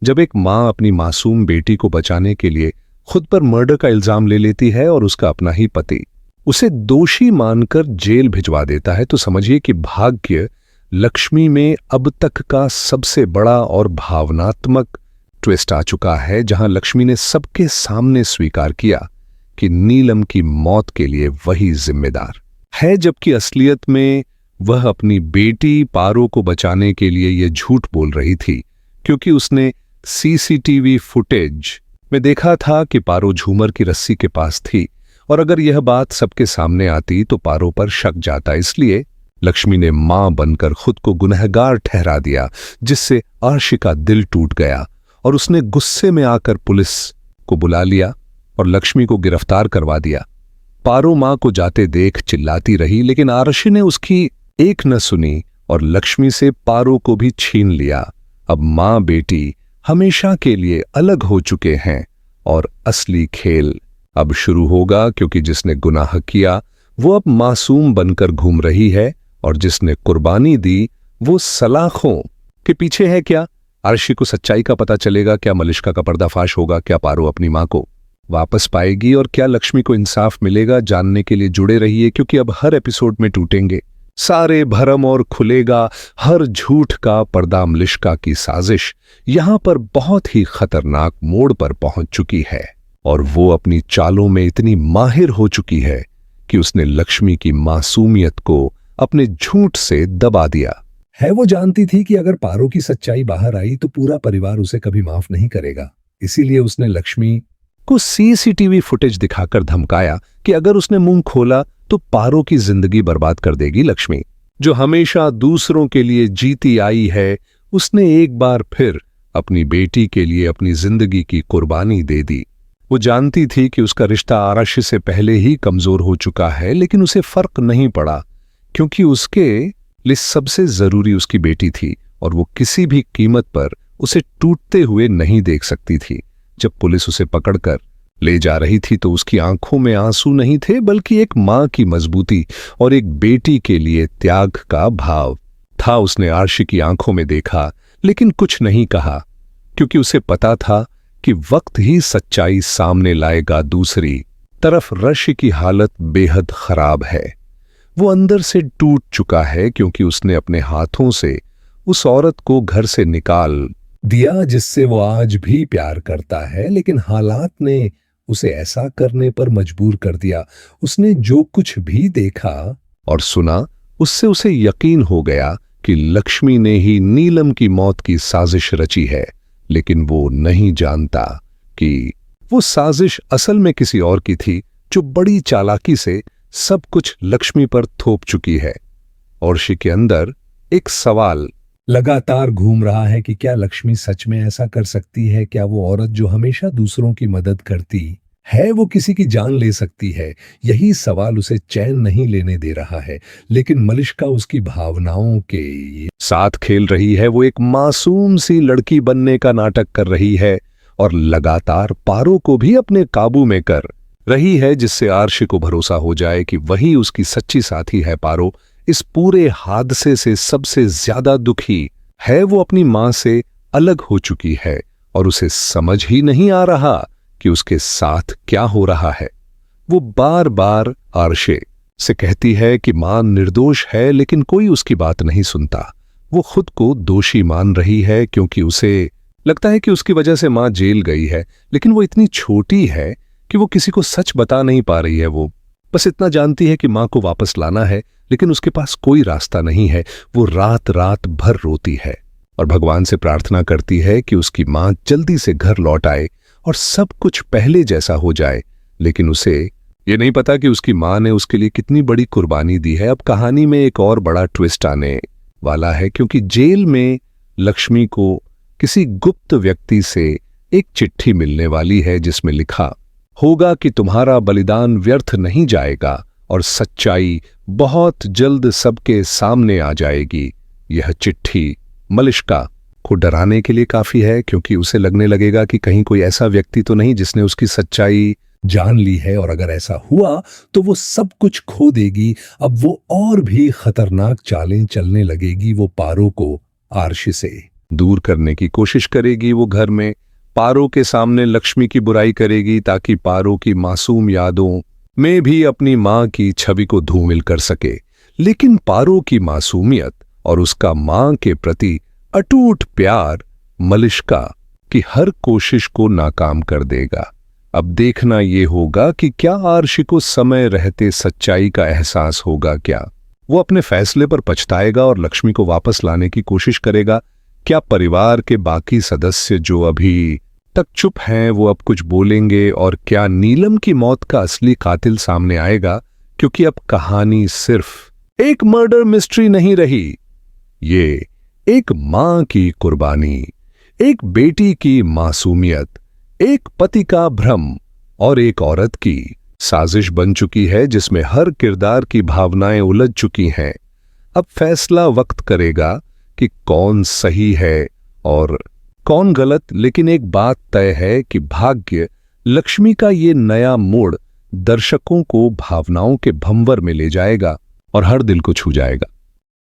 जब एक माँ अपनी मासूम बेटी को बचाने के लिए खुद पर मर्डर का इल्जाम ले लेती है और उसका अपना ही पति उसे दोषी मानकर जेल भिजवा देता है, तो समझिए कि भाग्य लक्ष्मी में अब तक का सबसे बड़ा और भावनात्मक ट्विस्ट आ चुका है, जहां लक्ष्मी ने सबके सामने स्वीकार किया कि नीलम की मौत के लिए वही जिम्मेदार है, जबकि असलियत में वह अपनी बेटी पारो को बचाने के लिए यह झूठ बोल रही थी, क्योंकि उसने सीसीटीवी फुटेज में देखा था कि पारो झूमर की रस्सी के पास थी, और अगर यह बात सबके सामने आती तो पारो पर शक जाता। इसलिए लक्ष्मी ने मां बनकर खुद को गुनहगार ठहरा दिया, जिससे आर्शी का दिल टूट गया और उसने गुस्से में आकर पुलिस को बुला लिया और लक्ष्मी को गिरफ्तार करवा दिया। पारो मां को जाते देख चिल्लाती रही, लेकिन आर्शी ने उसकी एक न सुनी और लक्ष्मी से पारो को भी छीन लिया। अब मां बेटी हमेशा के लिए अलग हो चुके हैं और असली खेल अब शुरू होगा, क्योंकि जिसने गुनाह किया वो अब मासूम बनकर घूम रही है और जिसने कुर्बानी दी वो सलाखों के पीछे है। क्या आर्शी को सच्चाई का पता चलेगा? क्या मलिष्का का पर्दाफाश होगा? क्या पारो अपनी मां को वापस पाएगी और क्या लक्ष्मी को इंसाफ मिलेगा? जानने के लिए जुड़े रहिए, क्योंकि अब हर एपिसोड में टूटेंगे सारे भरम और खुलेगा हर झूठ का पर्दा। मलिष्का की साजिश यहां पर बहुत ही खतरनाक मोड़ पर पहुंच चुकी है और वो अपनी चालों में इतनी माहिर हो चुकी है कि उसने लक्ष्मी की मासूमियत को अपने झूठ से दबा दिया है। वो जानती थी कि अगर पारो की सच्चाई बाहर आई तो पूरा परिवार उसे कभी माफ नहीं करेगा, इसीलिए उसने लक्ष्मी को सीसीटीवी फुटेज दिखाकर धमकाया कि अगर उसने मुंह खोला तो पारो की जिंदगी बर्बाद कर देगी। लक्ष्मी, जो हमेशा दूसरों के लिए जीती आई है, उसने एक बार फिर अपनी बेटी के लिए अपनी जिंदगी की कुर्बानी दे दी। वो जानती थी कि उसका रिश्ता आरशी से पहले ही कमजोर हो चुका है, लेकिन उसे फर्क नहीं पड़ा, क्योंकि उसके लिए सबसे जरूरी उसकी बेटी थी और वो किसी भी कीमत पर उसे टूटते हुए नहीं देख सकती थी। जब पुलिस उसे पकड़कर ले जा रही थी तो उसकी आंखों में आंसू नहीं थे, बल्कि एक मां की मजबूती और एक बेटी के लिए त्याग का भाव था। उसने आर्शी की आंखों में देखा, लेकिन कुछ नहीं कहा, क्योंकि उसे पता था कि वक्त ही सच्चाई सामने लाएगा। दूसरी तरफ रशी की हालत बेहद खराब है। वो अंदर से टूट चुका है, क्योंकि उसने अपने हाथों से उस औरत को घर से निकाल दिया जिससे वो आज भी प्यार करता है, लेकिन हालात ने उसे ऐसा करने पर मजबूर कर दिया। उसने जो कुछ भी देखा और सुना, उससे उसे यकीन हो गया कि लक्ष्मी ने ही नीलम की मौत की साजिश रची है, लेकिन वो नहीं जानता कि वो साजिश असल में किसी और की थी, जो बड़ी चालाकी से सब कुछ लक्ष्मी पर थोप चुकी है। आर्शी के अंदर एक सवाल लगातार घूम रहा है कि क्या लक्ष्मी सच में ऐसा कर सकती है? क्या वो औरत जो हमेशा दूसरों की मदद करती है, वो किसी की जान ले सकती है? यही सवाल उसे चैन नहीं लेने दे रहा है, लेकिन मलिष्का उसकी भावनाओं के साथ खेल रही है। वो एक मासूम सी लड़की बनने का नाटक कर रही है और लगातार पारो को भी अपने काबू में कर रही है, जिससे आर्शी को भरोसा हो जाए कि वही उसकी सच्ची साथी है। पारो इस पूरे हादसे से सबसे ज्यादा दुखी है। वो अपनी मां से अलग हो चुकी है और उसे समझ ही नहीं आ रहा कि उसके साथ क्या हो रहा है। वो बार बार आर्शे से कहती है कि मां निर्दोष है, लेकिन कोई उसकी बात नहीं सुनता। वो खुद को दोषी मान रही है, क्योंकि उसे लगता है कि उसकी वजह से मां जेल गई है, लेकिन वो इतनी छोटी है कि वो किसी को सच बता नहीं पा रही है। वो बस इतना जानती है कि मां को वापस लाना है, लेकिन उसके पास कोई रास्ता नहीं है। वो रात रात भर रोती है और भगवान से प्रार्थना करती है कि उसकी मां जल्दी से घर लौट आए और सब कुछ पहले जैसा हो जाए, लेकिन उसे ये नहीं पता कि उसकी मां ने उसके लिए कितनी बड़ी कुर्बानी दी है। अब कहानी में एक और बड़ा ट्विस्ट आने वाला है, क्योंकि जेल में लक्ष्मी को किसी गुप्त व्यक्ति से एक चिट्ठी मिलने वाली है, जिसमें लिखा होगा कि तुम्हारा बलिदान व्यर्थ नहीं जाएगा और सच्चाई बहुत जल्द सबके सामने आ जाएगी। यह चिट्ठी मलिष्का को डराने के लिए काफी है, क्योंकि उसे लगने लगेगा कि कहीं कोई ऐसा व्यक्ति तो नहीं जिसने उसकी सच्चाई जान ली है, और अगर ऐसा हुआ तो वो सब कुछ खो देगी। अब वो और भी खतरनाक चालें चलने लगेगी। वो पारो को आर्शी से दूर करने की कोशिश करेगी वो घर में। पारो के सामने लक्ष्मी की बुराई करेगी ताकि पारो की मासूम यादों में भी अपनी मां की छवि को धूमिल कर सके। लेकिन पारो की मासूमियत और उसका मां के प्रति अटूट प्यार मलिष्का की हर कोशिश को नाकाम कर देगा। अब देखना यह होगा कि क्या आरशी को समय रहते सच्चाई का एहसास होगा। क्या वो अपने फैसले पर पछताएगा और लक्ष्मी को वापस लाने की कोशिश करेगा? क्या परिवार के बाकी सदस्य जो अभी तक चुप हैं वो अब कुछ बोलेंगे? और क्या नीलम की मौत का असली कातिल सामने आएगा? क्योंकि अब कहानी सिर्फ एक मर्डर मिस्ट्री नहीं रही, ये एक मां की कुर्बानी, एक बेटी की मासूमियत, एक पति का भ्रम और एक औरत की साजिश बन चुकी है जिसमें हर किरदार की भावनाएं उलझ चुकी हैं। अब फैसला वक्त करेगा कि कौन सही है और कौन गलत। लेकिन एक बात तय है कि भाग्य लक्ष्मी का ये नया मोड़ दर्शकों को भावनाओं के भंवर में ले जाएगा और हर दिल को छू जाएगा।